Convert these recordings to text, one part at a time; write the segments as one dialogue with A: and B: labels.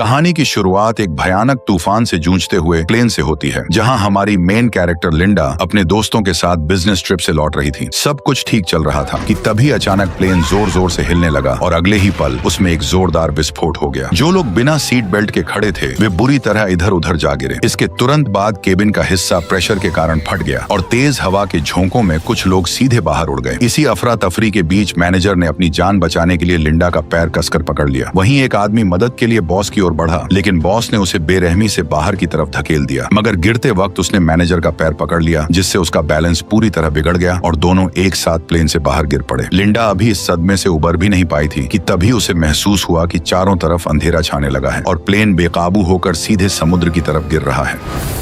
A: कहानी की शुरुआत एक भयानक तूफान से जूझते हुए प्लेन से होती है, जहां हमारी मेन कैरेक्टर लिंडा अपने दोस्तों के साथ बिजनेस ट्रिप से लौट रही थी। सब कुछ ठीक चल रहा था कि तभी अचानक प्लेन जोर जोर से हिलने लगा और अगले ही पल उसमें एक जोरदार विस्फोट हो गया। जो लोग बिना सीट बेल्ट के खड़े थे वे बुरी तरह इधर उधर जा गिरे। इसके तुरंत बाद केबिन का हिस्सा प्रेशर के कारण फट गया और तेज हवा के झोंकों में कुछ लोग सीधे बाहर उड़ गए। इसी अफरा तफरी के बीच मैनेजर ने अपनी जान बचाने के लिए लिंडा का पैर कसकर पकड़ लिया। वहीं एक आदमी मदद के लिए बॉस की ओर बढ़ा, लेकिन बॉस ने उसे बेरहमी से बाहर की तरफ धकेल दिया। मगर गिरते वक्त उसने मैनेजर का पैर पकड़ लिया, जिससे उसका बैलेंस पूरी तरह बिगड़ गया और दोनों एक साथ प्लेन से बाहर गिर पड़े। लिंडा अभी इस सदमे से उबर भी नहीं पाई थी कि तभी उसे महसूस हुआ कि चारों तरफ अंधेरा छाने लगा है और प्लेन बेकाबू होकर सीधे समुद्र की तरफ गिर रहा है।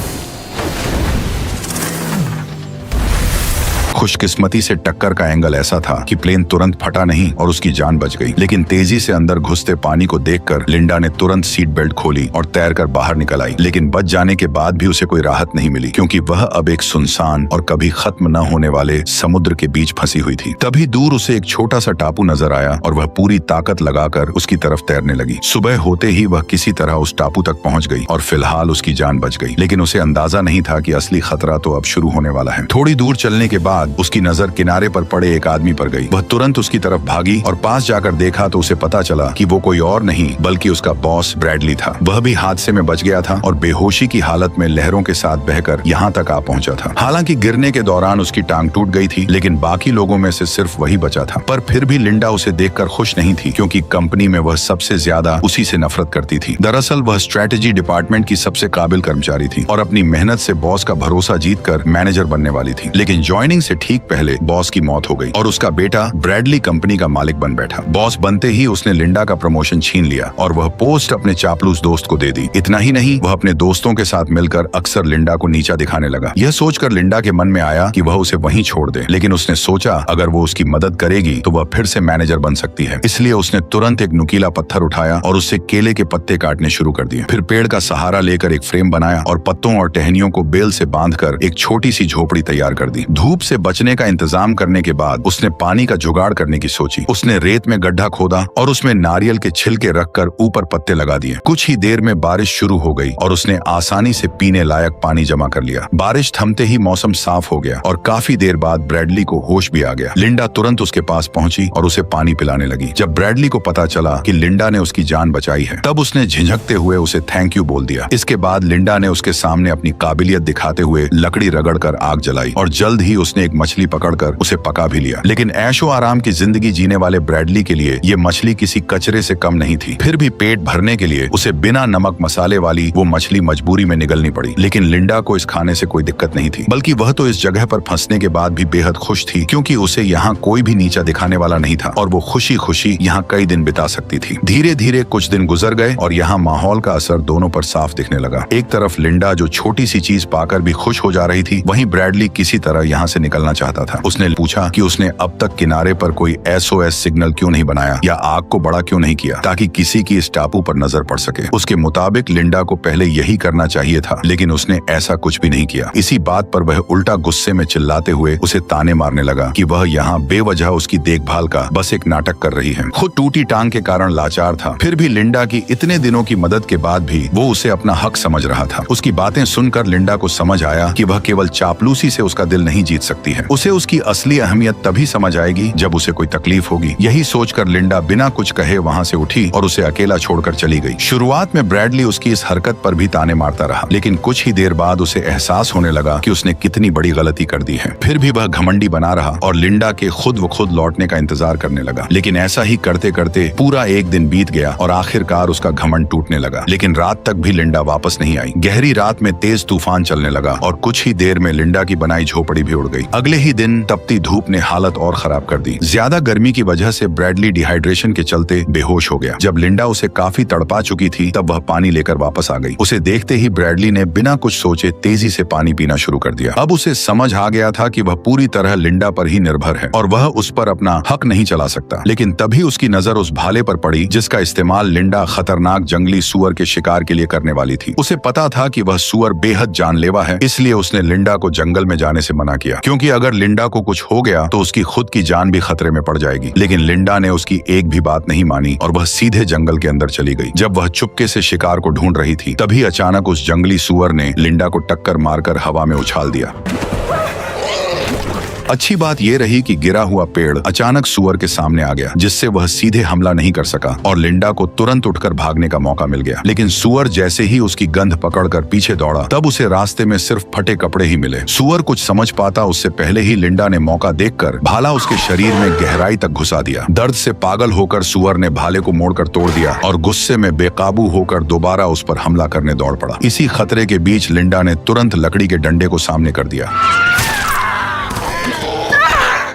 A: खुशकिस्मती से टक्कर का एंगल ऐसा था कि प्लेन तुरंत फटा नहीं और उसकी जान बच गई, लेकिन तेजी से अंदर घुसते पानी को देखकर लिंडा ने तुरंत सीट बेल्ट खोली और तैरकर बाहर निकल आई। लेकिन बच जाने के बाद भी उसे कोई राहत नहीं मिली, क्योंकि वह अब एक सुनसान और कभी खत्म न होने वाले समुद्र के बीच फंसी हुई थी। तभी दूर उसे एक छोटा सा टापू नजर आया और वह पूरी ताकत लगाकर उसकी तरफ तैरने लगी। सुबह होते ही वह किसी तरह उस टापू तक पहुंच गई और फिलहाल उसकी जान बच गई, लेकिन उसे अंदाजा नहीं था कि असली खतरा तो अब शुरू होने वाला है। थोड़ी दूर चलने के बाद उसकी नजर किनारे पर पड़े एक आदमी पर गई। वह तुरंत उसकी तरफ भागी और पास जाकर देखा तो उसे पता चला कि वो कोई और नहीं बल्कि उसका बॉस ब्रैडली था। वह भी हादसे में बच गया था और बेहोशी की हालत में लहरों के साथ बहकर यहाँ तक आ पहुंचा था। हालांकि गिरने के दौरान उसकी टांग टूट गई थी, लेकिन बाकी लोगों में से सिर्फ वही बचा था। पर फिर भी लिंडा उसे देखकर खुश नहीं थी, क्योंकि कंपनी में वह सबसे ज्यादा उसी से नफरत करती थी। दरअसल वह स्ट्रेटेजी डिपार्टमेंट की सबसे काबिल कर्मचारी थी और अपनी मेहनत से बॉस का भरोसा जीतकर मैनेजर बनने वाली थी। लेकिन ज्वाइनिंग से ठीक पहले बॉस की मौत हो गई और उसका बेटा ब्रैडली कंपनी का मालिक बन बैठा। बॉस बनते ही उसने लिंडा का प्रमोशन छीन लिया और वह पोस्ट अपने चापलूस दोस्त को दे दी। इतना ही नहीं, वह अपने दोस्तों के साथ मिलकर अक्सर लिंडा को नीचा दिखाने लगा। यह सोचकर लिंडा के मन में आया कि वह उसे वहीं छोड़ दे, लेकिन उसने सोचा अगर वो उसकी मदद करेगी तो वह फिर से मैनेजर बन सकती है। इसलिए उसने तुरंत एक नुकीला पत्थर उठाया और उससे केले के पत्ते काटने शुरू कर दिए। फिर पेड़ का सहारा लेकर एक फ्रेम बनाया और पत्तों और टहनियों को बेल से बांधकर एक छोटी सी झोपड़ी तैयार कर दी। धूप से बचने का इंतजाम करने के बाद उसने पानी का जुगाड़ करने की सोची। उसने रेत में गड्ढा खोदा और उसमें नारियल के छिलके रखकर ऊपर पत्ते लगा दिए। कुछ ही देर में बारिश शुरू हो गई और उसने आसानी से पीने लायक पानी जमा कर लिया। बारिश थमते ही मौसम साफ हो गया और काफी देर बाद ब्रैडली को होश भी आ गया। लिंडा तुरंत उसके पास पहुंची और उसे पानी पिलाने लगी। जब ब्रैडली को पता चला कि लिंडा ने उसकी जान बचाई है, तब उसने झिझकते हुए उसे थैंक यू बोल दिया। इसके बाद लिंडा ने उसके सामने अपनी काबिलियत दिखाते हुए लकड़ी रगड़कर आग जलाई और जल्द ही उसने एक मछली पकड़कर उसे पका भी लिया। लेकिन ऐशो आराम की जिंदगी जीने वाले ब्रैडली के लिए ये मछली किसी कचरे से कम नहीं थी। फिर भी पेट भरने के लिए उसे बिना नमक मसाले वाली वो मछली मजबूरी में निगलनी पड़ी। लेकिन लिंडा को इस खाने से कोई दिक्कत नहीं थी, बल्कि वह तो इस जगह पर फंसने के बाद भी बेहद खुश थी, क्योंकि उसे यहाँ कोई भी नीचा दिखाने वाला नहीं था और वो खुशी खुशी यहाँ कई दिन बिता सकती थी। धीरे धीरे कुछ दिन गुजर गए और यहाँ माहौल का असर दोनों पर साफ दिखने लगा। एक तरफ लिंडा जो छोटी सी चीज पाकर भी खुश हो जा रही थी, वहीं ब्रैडली किसी तरह यहाँ से निकलना चाहता था। उसने पूछा कि उसने अब तक किनारे पर कोई SOS सिग्नल क्यों नहीं बनाया या आग को बड़ा क्यों नहीं किया, ताकि किसी की इस टापू पर नजर पड़ सके। उसके मुताबिक लिंडा को पहले यही करना चाहिए था, लेकिन उसने ऐसा कुछ भी नहीं किया। इसी बात पर वह उल्टा गुस्से में चिल्लाते हुए उसे ताने मारने लगा कि वह यहाँ बेवजह उसकी देखभाल का बस एक नाटक कर रही है। खुद टूटी टांग के कारण लाचार था, फिर भी लिंडा की इतने दिनों की मदद के बाद भी वो उसे अपना हक समझ रहा था। उसकी बातें सुनकर लिंडा को समझ आया कि वह केवल चापलूसी से उसका दिल नहीं जीत सकती है। उसे उसकी असली अहमियत तभी समझ आएगी जब उसे कोई तकलीफ होगी। यही सोचकर लिंडा बिना कुछ कहे वहाँ से उठी और उसे अकेला छोड़कर चली गई। शुरुआत में ब्रैडली उसकी इस हरकत पर भी ताने मारता रहा, लेकिन कुछ ही देर बाद उसे एहसास होने लगा कि उसने कितनी बड़ी गलती कर दी है। फिर भी वह घमंडी बना रहा और लिंडा के खुद व खुद लौटने का इंतजार करने लगा। लेकिन ऐसा ही करते करते पूरा एक दिन बीत गया और आखिरकार उसका घमंड टूटने लगा। लेकिन रात तक भी लिंडा वापस नहीं आई। गहरी रात में तेज तूफान चलने लगा और कुछ ही देर में लिंडा की बनाई झोपड़ी भी उड़ गई। अगले ही दिन तपती धूप ने हालत और खराब कर दी। ज्यादा गर्मी की वजह से ब्रैडली डिहाइड्रेशन के चलते बेहोश हो गया। जब लिंडा उसे काफी तड़पा चुकी थी, तब वह पानी लेकर वापस आ गई। उसे देखते ही ब्रैडली ने बिना कुछ सोचे तेजी से पानी पीना शुरू कर दिया। अब उसे समझ आ गया था कि वह पूरी तरह लिंडा पर ही निर्भर है और वह उस पर अपना हक नहीं चला सकता। लेकिन तभी उसकी नजर उस भाले पर पड़ी जिसका इस्तेमाल लिंडा खतरनाक जंगली सुअर के शिकार के लिए करने वाली थी। उसे पता था कि वह सुअर बेहद जानलेवा है, इसलिए उसने लिंडा को जंगल में जाने से मना किया, क्योंकि अगर लिंडा को कुछ हो गया तो उसकी खुद की जान भी खतरे में पड़ जाएगी। लेकिन लिंडा ने उसकी एक भी बात नहीं मानी और वह सीधे जंगल के अंदर चली गई। जब वह चुपके से शिकार को ढूंढ रही थी, तभी अचानक उस जंगली सुअर ने लिंडा को टक्कर मारकर हवा में उछाल दिया। अच्छी बात यह रही कि गिरा हुआ पेड़ अचानक सुअर के सामने आ गया, जिससे वह सीधे हमला नहीं कर सका और लिंडा को तुरंत उठकर भागने का मौका मिल गया। लेकिन सुअर जैसे ही उसकी गंध पकड़कर पीछे दौड़ा, तब उसे रास्ते में सिर्फ फटे कपड़े ही मिले। सुअर कुछ समझ पाता उससे पहले ही लिंडा ने मौका देखकर भाला उसके शरीर में गहराई तक घुसा दिया। दर्द से पागल होकर सुअर ने भाले को मोड़कर तोड़ दिया और गुस्से में बेकाबू होकर दोबारा उस पर हमला करने दौड़ पड़ा। इसी खतरे के बीच लिंडा ने तुरंत लकड़ी के डंडे को सामने कर दिया।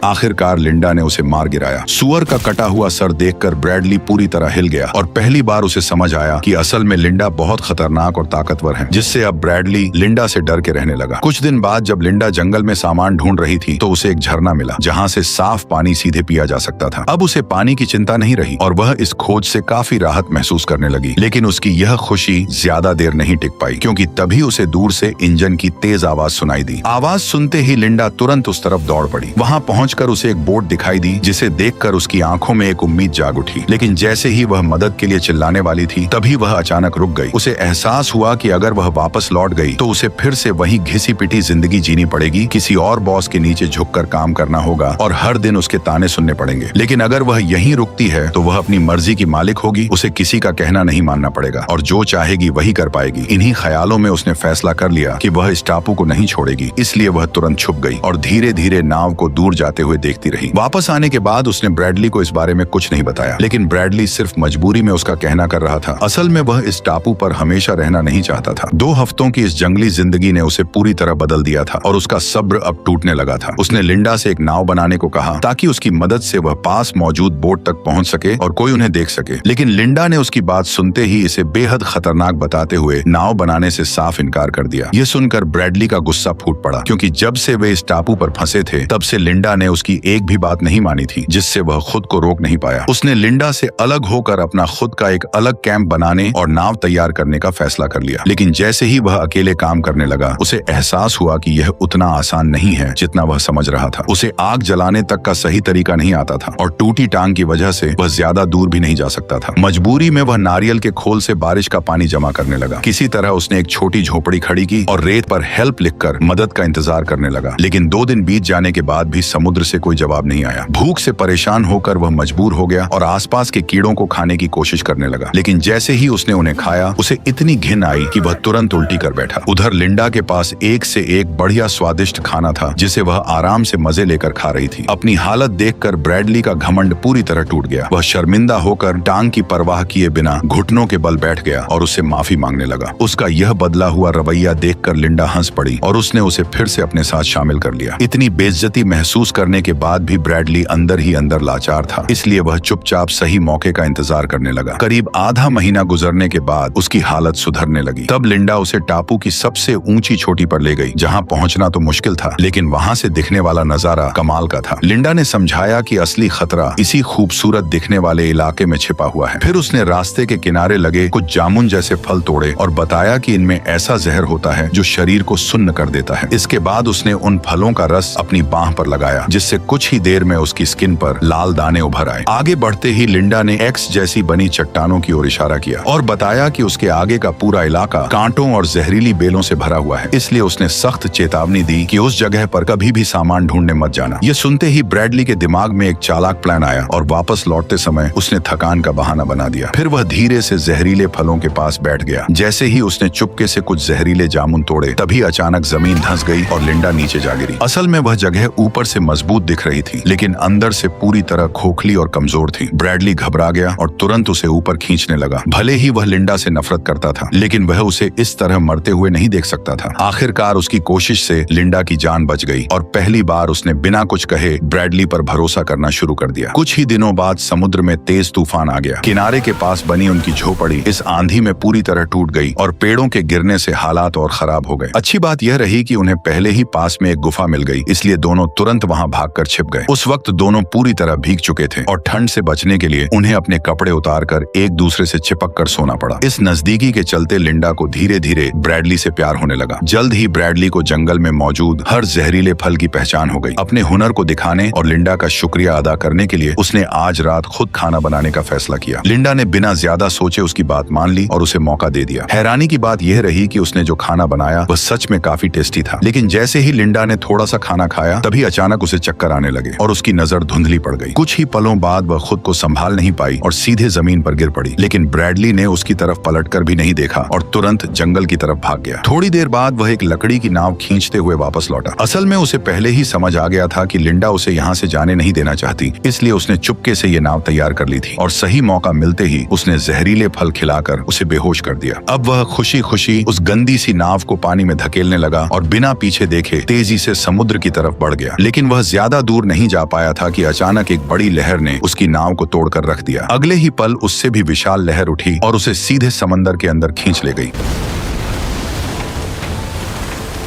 A: आखिरकार लिंडा ने उसे मार गिराया। सुअर का कटा हुआ सर देखकर ब्रैडली पूरी तरह हिल गया और पहली बार उसे समझ आया कि असल में लिंडा बहुत खतरनाक और ताकतवर है, जिससे अब ब्रैडली लिंडा से डर के रहने लगा। कुछ दिन बाद जब लिंडा जंगल में सामान ढूंढ रही थी, तो उसे एक झरना मिला जहां से साफ पानी सीधे पिया जा सकता था। अब उसे पानी की चिंता नहीं रही और वह इस खोज से काफी राहत महसूस करने लगी। लेकिन उसकी यह खुशी ज्यादा देर नहीं टिक पाई, क्योंकि तभी उसे दूर से इंजन की तेज आवाज सुनाई दी। आवाज सुनते ही लिंडा तुरंत उस तरफ दौड़ पड़ी। वहां पहुंचकर उसे एक बोट दिखाई दी, जिसे देखकर उसकी आंखों में एक उम्मीद जाग उठी। लेकिन जैसे ही वह मदद के लिए चिल्लाने वाली थी, तभी वह अचानक रुक गई। उसे एहसास हुआ कि अगर वह वापस लौट गई तो उसे फिर से वही घिसी पिटी जिंदगी जीनी पड़ेगी। किसी और बॉस के नीचे झुककर काम करना होगा और हर दिन उसके ताने सुनने पड़ेंगे। लेकिन अगर वह यहीं रुकती है तो वह अपनी मर्जी की मालिक होगी, उसे किसी का कहना नहीं मानना पड़ेगा और जो चाहेगी वही कर पाएगी। इन्हीं ख्यालों में उसने फैसला कर लिया कि वह इस टापू को नहीं छोड़ेगी। इसलिए वह तुरंत छुप गई और धीरे धीरे नाव को दूर जाते हुए देखती रही। वापस आने के बाद उसने ब्रैडली को इस बारे में कुछ नहीं बताया, लेकिन ब्रैडली सिर्फ मजबूरी में उसका कहना कर रहा था। असल में वह इस टापू पर हमेशा रहना नहीं चाहता था। 2 हफ्तों की इस जंगली जिंदगी ने उसे पूरी तरह बदल दिया था और उसका सब्र अब टूटने लगा था। उसने लिंडा से एक नाव बनाने को कहा ताकि उसकी मदद से वह पास मौजूद बोट तक पहुंच सके और कोई उन्हें देख सके। लेकिन लिंडा ने उसकी बात सुनते ही इसे बेहद खतरनाक बताते हुए नाव बनाने से साफ इनकार कर दिया। ये सुनकर ब्रैडली का गुस्सा फूट पड़ा, क्योंकि जब से वे इस टापू पर फंसे थे, तब से लिंडा ने उसकी एक भी बात नहीं मानी थी, जिससे वह खुद को रोक नहीं पाया। उसने लिंडा से अलग होकर अपना खुद का एक अलग कैंप बनाने और नाव तैयार करने का फैसला कर लिया। लेकिन जैसे ही वह अकेले काम करने लगा, उसे एहसास हुआ कि यह उतना आसान नहीं है जितना वह समझ रहा था। उसे आग जलाने तक का सही तरीका नहीं आता था और टूटी टांग की वजह से वह ज्यादा दूर भी नहीं जा सकता था। मजबूरी में वह नारियल के खोल से बारिश का पानी जमा करने लगा। किसी तरह उसने एक छोटी झोपड़ी खड़ी की और रेत पर हेल्प लिखकर मदद का इंतजार करने लगा। लेकिन 2 दिन बीत जाने के बाद भी समुद्र से कोई जवाब नहीं आया। भूख से परेशान होकर वह मजबूर हो गया और आसपास के कीड़ों को खाने की कोशिश करने लगा। लेकिन जैसे ही उसने उन्हें खाया, उसे इतनी घिन आई कि वह तुरंत उल्टी कर बैठा। उधर लिंडा के पास एक से एक बढ़िया स्वादिष्ट खाना था, जिसे वह आराम से मजे लेकर खा रही थी। अपनी हालत देखकर ब्रैडली का घमंड पूरी तरह टूट गया। वह शर्मिंदा होकर टांग की परवाह किए बिना घुटनों के बल बैठ गया और उससे माफी मांगने लगा। उसका यह बदला हुआ रवैया देखकर लिंडा हंस पड़ी और उसने उसे फिर से अपने साथ शामिल कर लिया। इतनी बेइज्जती महसूस करने के बाद भी ब्रैडली अंदर ही अंदर लाचार था, इसलिए वह चुपचाप सही मौके का इंतजार करने लगा। करीब आधा महीना गुजरने के बाद उसकी हालत सुधरने लगी। तब लिंडा उसे टापू की सबसे ऊंची चोटी पर ले गई, जहां पहुंचना तो मुश्किल था, लेकिन वहां से दिखने वाला नजारा कमाल का था। लिंडा ने समझाया कि असली खतरा इसी खूबसूरत दिखने वाले इलाके में छिपा हुआ है। फिर उसने रास्ते के किनारे लगे कुछ जामुन जैसे फल तोड़े और बताया कि इनमें ऐसा जहर होता है जो शरीर को सुन्न कर देता है। इसके बाद उसने उन फलों का रस अपनी बाह पर लगाया, जिससे कुछ ही देर में उसकी स्किन पर लाल दाने उभर आए। आगे बढ़ते ही लिंडा ने एक्स जैसी बनी चट्टानों की ओर इशारा किया और बताया कि उसके आगे का पूरा इलाका कांटों और जहरीली बेलों से भरा हुआ है, इसलिए उसने सख्त चेतावनी दी कि उस जगह पर कभी भी सामान ढूंढने मत जाना। ये सुनते ही ब्रैडली के दिमाग में एक चालाक प्लान आया और वापस लौटते समय उसने थकान का बहाना बना दिया। फिर वह धीरे से जहरीले फलों के पास बैठ गया। जैसे ही उसने चुपके से कुछ जहरीले जामुन तोड़े, तभी अचानक जमीन धंस गई और लिंडा नीचे जा गिरी। असल में वह जगह ऊपर से मजबूत दिख रही थी, लेकिन अंदर से पूरी तरह खोखली और कमजोर थी। ब्रैडली घबरा गया और तुरंत उसे ऊपर खींचने लगा। भले ही वह लिंडा से नफरत करता था, लेकिन वह उसे इस तरह मरते हुए नहीं देख सकता था। आखिरकार उसकी कोशिश से लिंडा की जान बच गई और पहली बार उसने बिना कुछ कहे ब्रैडली पर भरोसा करना शुरू कर दिया। कुछ ही दिनों बाद समुद्र में तेज तूफान आ गया। किनारे के पास बनी उनकी झोपड़ी इस आंधी में पूरी तरह टूट गई और पेड़ों के गिरने से हालात और खराब हो गए। अच्छी बात यह रही कि उन्हें पहले ही पास में एक गुफा मिल गई, इसलिए दोनों तुरंत वहां भागकर छिप गए। उस वक्त दोनों पूरी तरह भीग चुके थे और ठंड से बचने के लिए उन्हें अपने कपड़े उतारकर एक दूसरे से चिपक कर सोना पड़ा। इस नजदीकी के चलते लिंडा को धीरे धीरे ब्रैडली से प्यार होने लगा। जल्द ही ब्रैडली को जंगल में मौजूद हर जहरीले फल की पहचान हो गई। अपने हुनर को दिखाने और लिंडा का शुक्रिया अदा करने के लिए उसने आज रात खुद खाना बनाने का फैसला किया। लिंडा ने बिना ज्यादा सोचे उसकी बात मान ली और उसे मौका दे दिया। हैरानी की बात यह रही कि उसने जो खाना बनाया वह सच में काफी टेस्टी था, लेकिन जैसे ही लिंडा ने थोड़ा सा खाना खाया तभी अचानक उसे चक्कर आने लगे और उसकी नजर धुंधली पड़ गई। कुछ ही पलों बाद वह खुद को संभाल नहीं पाई और सीधे जमीन पर गिर पड़ी। लेकिन ब्रैडली ने उसकी तरफ पलटकर भी नहीं देखा और तुरंत जंगल की तरफ भाग गया। थोड़ी देर बाद वह एक लकड़ी की नाव खींचते हुए वापस लौटा। असल में उसे पहले ही समझ आ गया था कि लिंडा उसे यहाँ से जाने नहीं देना चाहती, इसलिए उसने चुपके से ये नाव तैयार कर ली थी और सही मौका मिलते ही उसने जहरीले फल खिलाकर उसे बेहोश कर दिया। अब वह खुशी खुशी उस गंदी सी नाव को पानी में धकेलने लगा और बिना पीछे देखे तेजी से समुद्र की तरफ बढ़ गया। लेकिन वह ज्यादा दूर नहीं जा पाया था कि अचानक एक बड़ी लहर ने उसकी नाव को तोड़कर रख दिया। अगले ही पल उससे भी विशाल लहर उठी और उसे सीधे समंदर के अंदर खींच ले गई।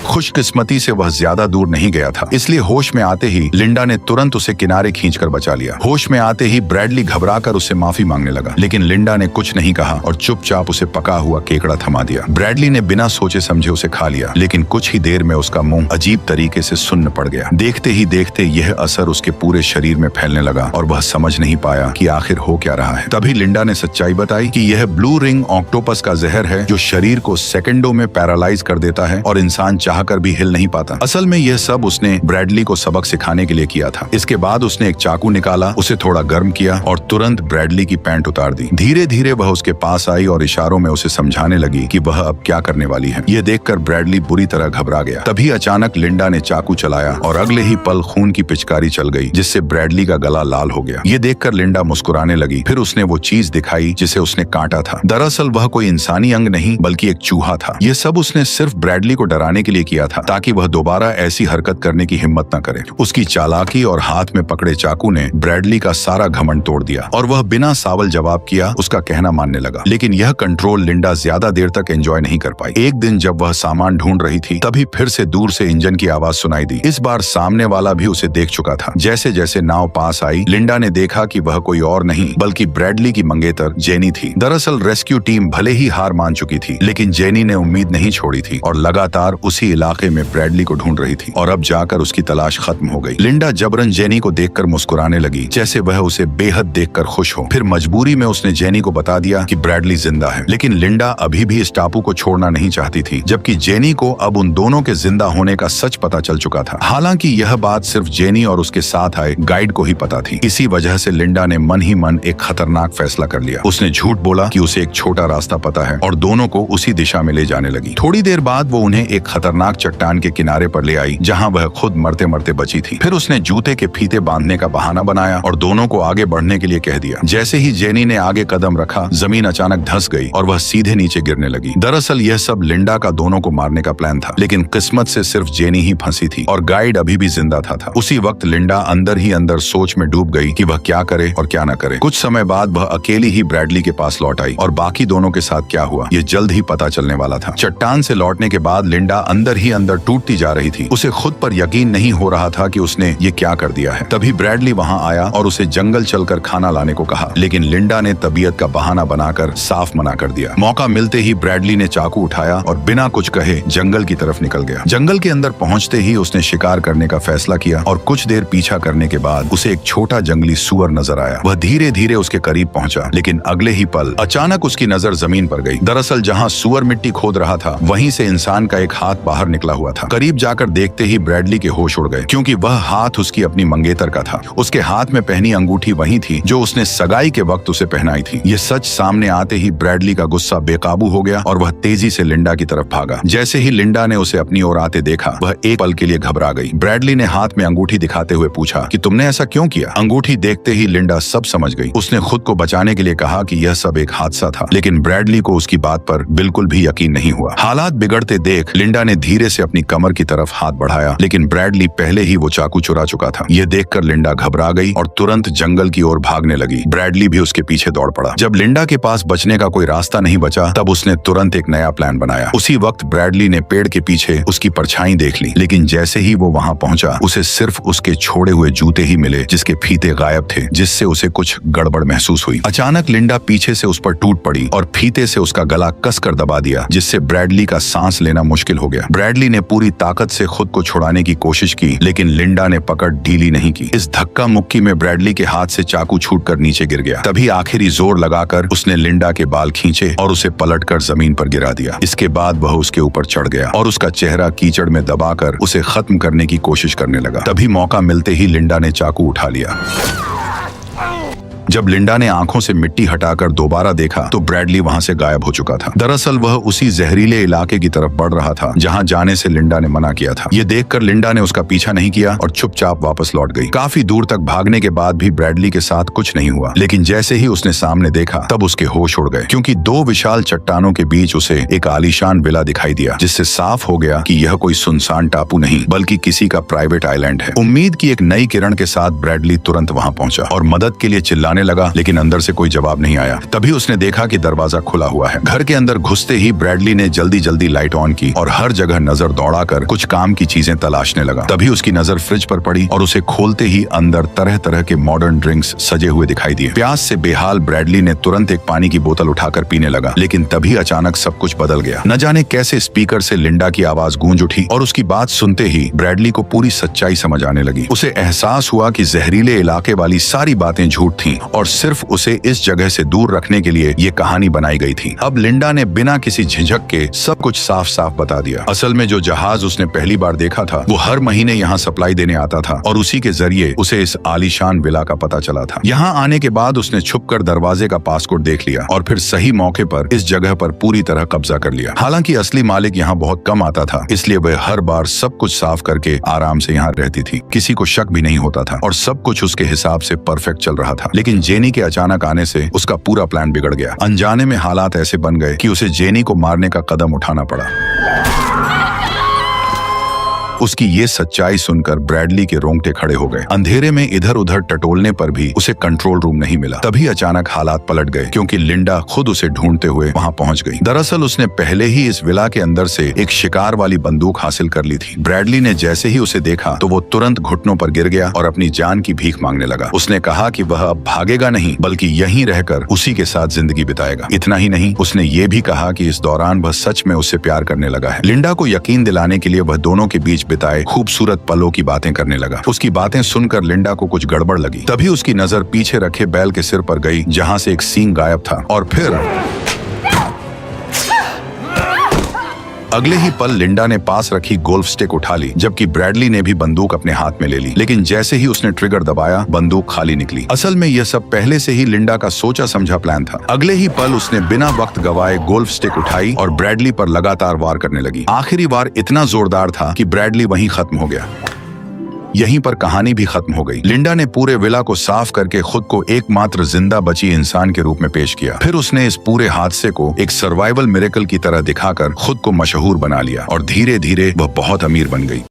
A: खुशकिस्मती से वह ज्यादा दूर नहीं गया था, इसलिए होश में आते ही लिंडा ने तुरंत उसे किनारे खींचकर बचा लिया। होश में आते ही ब्रैडली घबराकर उससे माफी मांगने लगा, लेकिन लिंडा ने कुछ नहीं कहा और चुपचाप उसे पका हुआ केकड़ा थमा दिया। ब्रैडली ने बिना सोचे समझे उसे खा लिया, लेकिन कुछ ही देर में उसका मुंह अजीब तरीके से सुन्न पड़ गया। देखते ही देखते यह असर उसके पूरे शरीर में फैलने लगा और वह समझ नहीं पाया कि आखिर हो क्या रहा है। तभी लिंडा ने सच्चाई बताई कि यह ब्लू रिंग ऑक्टोपस का जहर है जो शरीर को सेकंडों में पैरालाइज कर देता है और इंसान चाहकर भी हिल नहीं पाता। असल में यह सब उसने ब्रैडली को सबक सिखाने के लिए किया था। इसके बाद उसने एक चाकू निकाला, उसे थोड़ा गर्म किया और तुरंत ब्रैडली की पैंट उतार दी। धीरे धीरे वह उसके पास आई और इशारों में उसे समझाने लगी कि वह अब क्या करने वाली है। यह देखकर ब्रैडली बुरी तरह घबरा गया। तभी अचानक लिंडा ने चाकू चलाया और अगले ही पल खून की पिचकारी चल गई, जिससे ब्रैडली का गला लाल हो गया। ये देखकर लिंडा मुस्कुराने लगी। फिर उसने वो चीज दिखाई जिसे उसने काटा था। दरअसल वह कोई इंसानी अंग नहीं बल्कि एक चूहा था। ये सब उसने सिर्फ ब्रैडली को डराने के लिए किया था, ताकि वह दोबारा ऐसी हरकत करने की हिम्मत न करे। उसकी चालाकी और हाथ में पकड़े चाकू ने ब्रैडली का सारा घमंड तोड़ दिया और वह बिना सावल जवाब किया उसका कहना मानने लगा। लेकिन यह कंट्रोल लिंडा ज्यादा देर तक एंजॉय नहीं कर पाई। एक दिन जब वह सामान ढूंढ रही थी तभी फिर से दूर से इंजन की आवाज सुनाई दी। इस बार सामने वाला भी उसे देख चुका था। जैसे जैसे नाव पास आई लिंडा ने देखा कि वह कोई और नहीं बल्कि ब्रैडली की मंगेतर जेनी थी। दरअसल रेस्क्यू टीम भले ही हार मान चुकी थी, लेकिन जेनी ने उम्मीद नहीं छोड़ी थी और लगातार उसी इलाके में ब्रैडली को ढूंढ रही थी और अब जाकर उसकी तलाश खत्म हो गई। लिंडा जबरन जेनी को देखकर मुस्कुराने लगी, जैसे वह उसे बेहद देखकर खुश हो। फिर मजबूरी में उसने जेनी को बता दिया कि ब्रैडली जिंदा है। लेकिन लिंडा अभी भी इस टापू को छोड़ना नहीं चाहती थी, जबकि जेनी को अब उन दोनों के जिंदा होने का सच पता चल चुका था। हालांकि यह बात सिर्फ जेनी और उसके साथ आए गाइड को ही पता थी। इसी वजह से लिंडा ने मन ही मन एक खतरनाक फैसला कर लिया। उसने झूठ बोला कि उसे एक छोटा रास्ता पता है और दोनों को उसी दिशा में ले जाने लगी। थोड़ी देर बाद वो उन्हें एक खतरनाक चट्टान के किनारे पर ले आई जहां वह खुद मरते मरते बची थी। फिर उसने जूते के फीते बांधने का बहाना बनाया और दोनों को आगे बढ़ने के लिए कह दिया। जैसे ही जेनी ने आगे कदम रखा जमीन अचानक धंस गई और वह सीधे नीचे गिरने लगी। दरअसल यह सब लिंडा का दोनों को मारने का प्लान था, लेकिन किस्मत से सिर्फ जेनी ही फंसी थी और गाइड अभी भी जिंदा था। उसी वक्त लिंडा अंदर ही अंदर सोच में डूब गई कि वह क्या करे और क्या न करे। कुछ समय बाद वह अकेली ही ब्रैडली के पास लौट आई और बाकी दोनों के साथ क्या हुआ ये जल्द ही पता चलने वाला था। चट्टान से लौटने के बाद लिंडा अंदर ही अंदर टूटती जा रही थी। उसे खुद पर यकीन नहीं हो रहा था कि उसने ये क्या कर दिया है। तभी ब्रैडली वहां आया और उसे जंगल चलकर खाना लाने को कहा, लेकिन लिंडा ने तबीयत का बहाना बनाकर साफ मना कर दिया। मौका मिलते ही ब्रैडली ने चाकू उठाया और बिना कुछ कहे जंगल की तरफ निकल गया। जंगल के अंदर पहुंचते ही उसने शिकार करने का फैसला किया और कुछ देर पीछा करने के बाद उसे एक छोटा जंगली सूअर नजर आया। वह धीरे धीरे उसके करीब पहुंचा, लेकिन अगले ही पल अचानक उसकी नजर जमीन पर गई। दरअसल जहां सूअर मिट्टी खोद रहा था वहीं से इंसान का एक हाथ बाहर निकला हुआ था। करीब जाकर देखते ही ब्रैडली के होश उड़ गए, क्योंकि वह हाथ उसकी अपनी मंगेतर का था। उसके हाथ में पहनी अंगूठी वही थी जो उसने सगाई के वक्त उसे पहनाई थी। ये सच सामने आते ही ब्रैडली का गुस्सा बेकाबू हो गया और वह तेजी से लिंडा की तरफ भागा। जैसे ही लिंडा ने उसे अपनी ओर आते देखा वह एक पल के लिए घबरा गई। ब्रैडली ने हाथ में अंगूठी दिखाते हुए पूछा कि तुमने ऐसा क्यों किया? अंगूठी देखते ही लिंडा सब समझ गई। उसने खुद को बचाने के लिए कहा कि यह सब एक हादसा था, लेकिन ब्रैडली को उसकी बात पर बिल्कुल भी यकीन नहीं हुआ। हालात बिगड़ते देख लिंडा ने धीरे से अपनी कमर की तरफ हाथ बढ़ाया, लेकिन ब्रैडली पहले ही वो चाकू चुरा चुका था। ये देखकर लिंडा घबरा गई और तुरंत जंगल की ओर भागने लगी। ब्रैडली भी उसके पीछे दौड़ पड़ा। जब लिंडा के पास बचने का कोई रास्ता नहीं बचा, तब उसने तुरंत एक नया प्लान बनाया। उसी वक्त ब्रैडली ने पेड़ के पीछे उसकी परछाई देख ली, लेकिन जैसे ही वो वहां पहुंचा, उसे सिर्फ उसके छोड़े हुए जूते ही मिले, जिसके फीते गायब थे, जिससे उसे कुछ गड़बड़ महसूस हुई। अचानक लिंडा पीछे से उस पर टूट पड़ी और फीते से उसका गला कसकर दबा दिया, जिससे ब्रैडली का सांस लेना मुश्किल हो गया। ब्रैडली ने पूरी ताकत से खुद को छुड़ाने की कोशिश की, लेकिन लिंडा ने पकड़ ढीली नहीं की। इस धक्का मुक्की में ब्रैडली के हाथ से चाकू छूटकर नीचे गिर गया। तभी आखिरी जोर लगाकर उसने लिंडा के बाल खींचे और उसे पलटकर जमीन पर गिरा दिया। इसके बाद वह उसके ऊपर चढ़ गया और उसका चेहरा कीचड़ में दबाकर उसे खत्म करने की कोशिश करने लगा। तभी मौका मिलते ही लिंडा ने चाकू उठा लिया। जब लिंडा ने आंखों से मिट्टी हटाकर दोबारा देखा, तो ब्रैडली वहां से गायब हो चुका था। दरअसल वह उसी जहरीले इलाके की तरफ बढ़ रहा था जहां जाने से लिंडा ने मना किया था। ये देखकर लिंडा ने उसका पीछा नहीं किया और चुपचाप वापस लौट गई। काफी दूर तक भागने के बाद भी ब्रैडली के साथ कुछ नहीं हुआ, लेकिन जैसे ही उसने सामने देखा, तब उसके होश उड़ गए, क्योंकि दो विशाल चट्टानों के बीच उसे एक आलीशान विला दिखाई दिया, जिससे साफ हो गया कि यह कोई सुनसान टापू नहीं, बल्कि किसी का प्राइवेट आइलैंड है। उम्मीद की एक नई किरण के साथ ब्रैडली तुरंत वहां पहुंचा और मदद के लिए चिल्लाने लगा, लेकिन अंदर से कोई जवाब नहीं आया। तभी उसने देखा कि दरवाजा खुला हुआ है। घर के अंदर घुसते ही ब्रैडली ने जल्दी जल्दी लाइट ऑन की और हर जगह नजर दौड़ाकर कुछ काम की चीजें तलाशने लगा। तभी उसकी नजर फ्रिज पर पड़ी और उसे खोलते ही अंदर तरह तरह के मॉडर्न ड्रिंक्स सजे हुए दिखाई दिए। प्यास से बेहाल ब्रैडली ने तुरंत एक पानी की बोतल उठाकर पीने लगा, लेकिन तभी अचानक सब कुछ बदल गया। न जाने कैसे स्पीकर से लिंडा की आवाज गूंज उठी और उसकी बात सुनते ही ब्रैडली को पूरी सच्चाई समझ आने लगी। उसे एहसास हुआ कि जहरीले इलाके वाली सारी बातें झूठ थीं और सिर्फ उसे इस जगह से दूर रखने के लिए ये कहानी बनाई गई थी। अब लिंडा ने बिना किसी झिझक के सब कुछ साफ साफ बता दिया। असल में जो जहाज उसने पहली बार देखा था, वो हर महीने यहाँ सप्लाई देने आता था और उसी के जरिए उसे इस आलीशान विला का पता चला था। यहाँ आने के बाद उसने छुपकर दरवाजे का पासकोड देख लिया और फिर सही मौके पर इस जगह पर पूरी तरह कब्जा कर लिया। हालांकि असली मालिक यहाँ बहुत कम आता था, इसलिए वह हर बार सब कुछ साफ करके आराम से यहाँ रहती थी। किसी को शक भी नहीं होता था और सब कुछ उसके हिसाब से परफेक्ट चल रहा था। लेकिन जेनी के अचानक आने से उसका पूरा प्लान बिगड़ गया। अनजाने में हालात ऐसे बन गए कि उसे जेनी को मारने का कदम उठाना पड़ा। उसकी ये सच्चाई सुनकर ब्रैडली के रोंगटे खड़े हो गए। अंधेरे में इधर उधर टटोलने पर भी उसे कंट्रोल रूम नहीं मिला। तभी अचानक हालात पलट गए, क्योंकि लिंडा खुद उसे ढूंढते हुए वहां पहुंच गई। दरअसल उसने पहले ही इस विला के अंदर से एक शिकार वाली बंदूक हासिल कर ली थी। ब्रैडली ने जैसे ही उसे देखा, तो वो तुरंत घुटनों पर गिर गया और अपनी जान की भीख मांगने लगा। उसने कहा कि वह अब भागेगा नहीं, बल्कि यहीं रहकर उसी के साथ जिंदगी बिताएगा। इतना ही नहीं, उसने ये भी कहा कि इस दौरान वह सच में उससे प्यार करने लगा है। लिंडा को यकीन दिलाने के लिए वह दोनों के बीच बिताए खूबसूरत पलों की बातें करने लगा। उसकी बातें सुनकर लिंडा को कुछ गड़बड़ लगी। तभी उसकी नजर पीछे रखे बैल के सिर पर गई, जहां से एक सींग गायब था, और फिर अगले ही पल लिंडा ने पास रखी गोल्फ स्टिक उठा ली, जबकि ब्रैडली ने भी बंदूक अपने हाथ में ले ली। लेकिन जैसे ही उसने ट्रिगर दबाया, बंदूक खाली निकली। असल में यह सब पहले से ही लिंडा का सोचा समझा प्लान था। अगले ही पल उसने बिना वक्त गवाए गोल्फ स्टिक उठाई और ब्रैडली पर लगातार वार करने लगी। आखिरी वार इतना जोरदार था कि ब्रैडली वहीं खत्म हो गया। यहीं पर कहानी भी खत्म हो गई। लिंडा ने पूरे विला को साफ करके खुद को एकमात्र जिंदा बची इंसान के रूप में पेश किया। फिर उसने इस पूरे हादसे को एक सर्वाइवल मिरेकल की तरह दिखाकर खुद को मशहूर बना लिया और धीरे धीरे वह बहुत अमीर बन गई।